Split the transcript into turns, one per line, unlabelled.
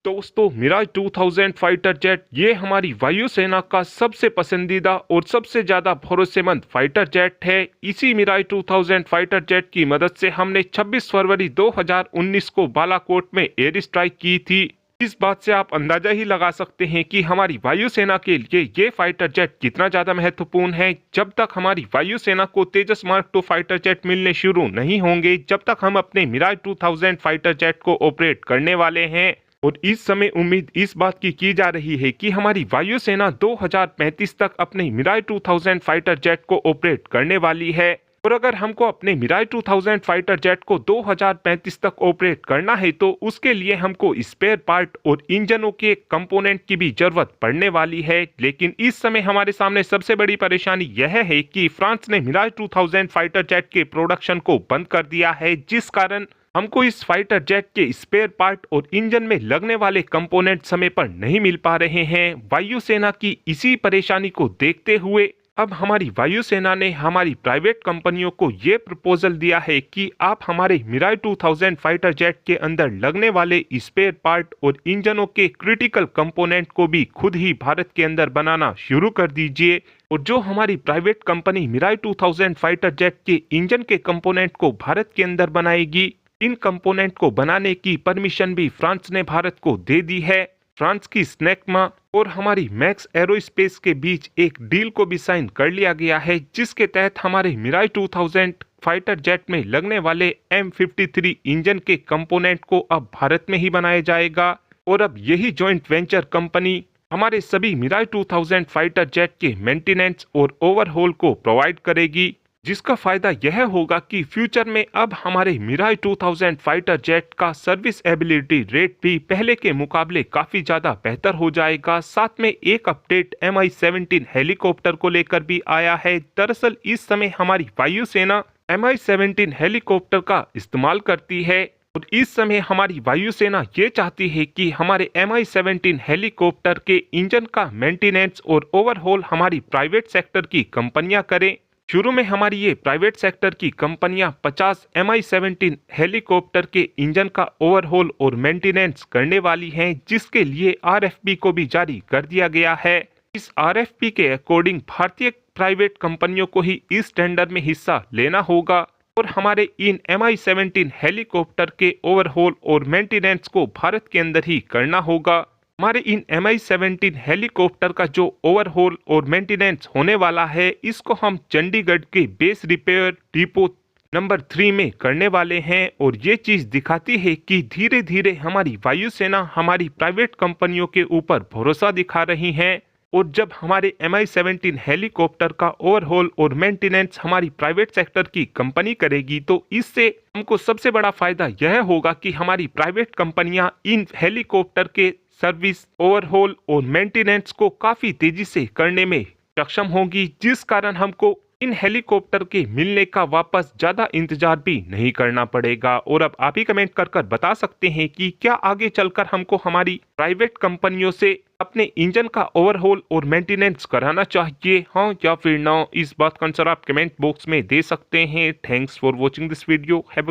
दोस्तों Miraj 2000 fighter jet ये हमारी वायुसेना का सबसे पसंदीदा और सबसे ज्यादा भरोसेमंद फाइटर जेट है। इसी मिराज 2000 फाइटर जेट की मदद से हमने 26 फरवरी 2019 को बालाकोट में एयर स्ट्राइक की थी। इस बात से आप अंदाजा ही लगा सकते हैं कि हमारी वायुसेना के लिए ये फाइटर जेट कितना ज्यादा महत्वपूर्ण है। जब तक हमारी वायुसेना को तेजस मार्क 2 फाइटर जेट मिलने शुरू नहीं होंगे, जब तक हम अपने मिराज 2000 फाइटर जेट को ऑपरेट करने वाले हैं। और इस समय उम्मीद इस बात की जा रही है कि हमारी वायुसेना 2035 तक अपने मिराज 2000 फाइटर जेट को ऑपरेट करने वाली है। और अगर हमको अपने मिराज 2000 फाइटर जेट को 2035 तक ऑपरेट करना है तो उसके लिए हमको स्पेयर पार्ट और इंजनों के कंपोनेंट की भी जरूरत पड़ने वाली है। लेकिन इस समय हमारे सामने सबसे बड़ी परेशानी यह है कि फ्रांस ने मिराज 2000 फाइटर जेट के प्रोडक्शन को बंद कर दिया है, जिस कारण हमको इस फाइटर जेट के स्पेयर पार्ट और इंजन में लगने वाले कंपोनेंट समय पर नहीं मिल पा रहे हैं। वायुसेना की इसी परेशानी को देखते हुए अब हमारी वायुसेना ने हमारी प्राइवेट कंपनियों को ये प्रपोजल दिया है कि आप हमारे मिराज 2000 फाइटर जेट के अंदर लगने वाले स्पेयर पार्ट और इंजनों के क्रिटिकल कंपोनेंट को भी खुद ही भारत के अंदर बनाना शुरू कर दीजिए। और जो हमारी private company Mirage 2000 fighter jet के इंजन के कंपोनेंट को भारत के अंदर बनाएगी, इन कंपोनेंट को बनाने की परमिशन भी फ्रांस ने भारत को दे दी है। फ्रांस की स्नेकमा और हमारी मैक्स एरोस्पेस के बीच एक डील को भी साइन कर लिया गया है, जिसके तहत हमारे मिराज 2000 फाइटर जेट में लगने वाले M53 इंजन के कंपोनेंट को अब भारत में ही बनाया जाएगा। और अब यही जॉइंट वेंचर कंपनी हमारे सभी मिराज 2000 फाइटर जेट के मेंटेनेंस और ओवरहॉल को प्रोवाइड करेगी, जिसका फायदा यह होगा कि फ्यूचर में अब हमारे मिराज 2000 फाइटर जेट का सर्विस एबिलिटी रेट भी पहले के मुकाबले काफी ज्यादा बेहतर हो जाएगा। साथ में एक अपडेट Mi-17 हेलीकॉप्टर को लेकर भी आया है। दरअसल इस समय हमारी वायुसेना Mi-17 हेलीकॉप्टर का इस्तेमाल करती है और इस समय हमारी वायुसेना ये चाहती है कि हमारे Mi-17 हेलीकॉप्टर के इंजन का मेंटेनेंस और ओवरहॉल हमारी प्राइवेट सेक्टर की कंपनियां करें। शुरू में हमारी ये प्राइवेट सेक्टर की कंपनियां 50 Mi-17 हेलीकॉप्टर के इंजन का ओवरहॉल और मेंटेनेंस करने वाली हैं, जिसके लिए RFP को भी जारी कर दिया गया है। इस RFP के अकॉर्डिंग भारतीय प्राइवेट कंपनियों को ही इस टेंडर में हिस्सा लेना होगा और हमारे इन Mi-17 हेलीकॉप्टर के ओवरहॉल और मेंटेनेंस को भारत के अंदर ही करना होगा। हमारे इन Mi-17 हेलीकॉप्टर का जो ओवरहॉल और मेंटेनेंस होने वाला है, इसको हम चंडीगढ़ के बेस रिपेयर डिपो नंबर 3 में करने वाले हैं। और ये चीज दिखाती है कि धीरे धीरे हमारी वायुसेना हमारी प्राइवेट कंपनियों के ऊपर भरोसा दिखा रही है। और जब हमारे Mi-17 हेलीकॉप्टर का ओवरहॉल और मेंटेनेंस हमारी प्राइवेट सेक्टर की कंपनी करेगी, तो इससे हमको सबसे बड़ा फायदा यह होगा कि हमारी प्राइवेट कंपनियां इन हेलीकॉप्टर के सर्विस, ओवरहॉल और मेंटेनेंस को काफी तेजी से करने में सक्षम होगी, जिस कारण हमको इन हेलीकॉप्टर के मिलने का वापस ज्यादा इंतजार भी नहीं करना पड़ेगा। और अब आप ही कमेंट कर बता सकते हैं कि क्या आगे चलकर हमको हमारी प्राइवेट कंपनियों से अपने इंजन का ओवरहॉल और मेंटेनेंस कराना चाहिए, हाँ या फिर ना। इस बात का आंसर आप कमेंट बॉक्स में दे सकते हैं। Thanks for watching this video. Have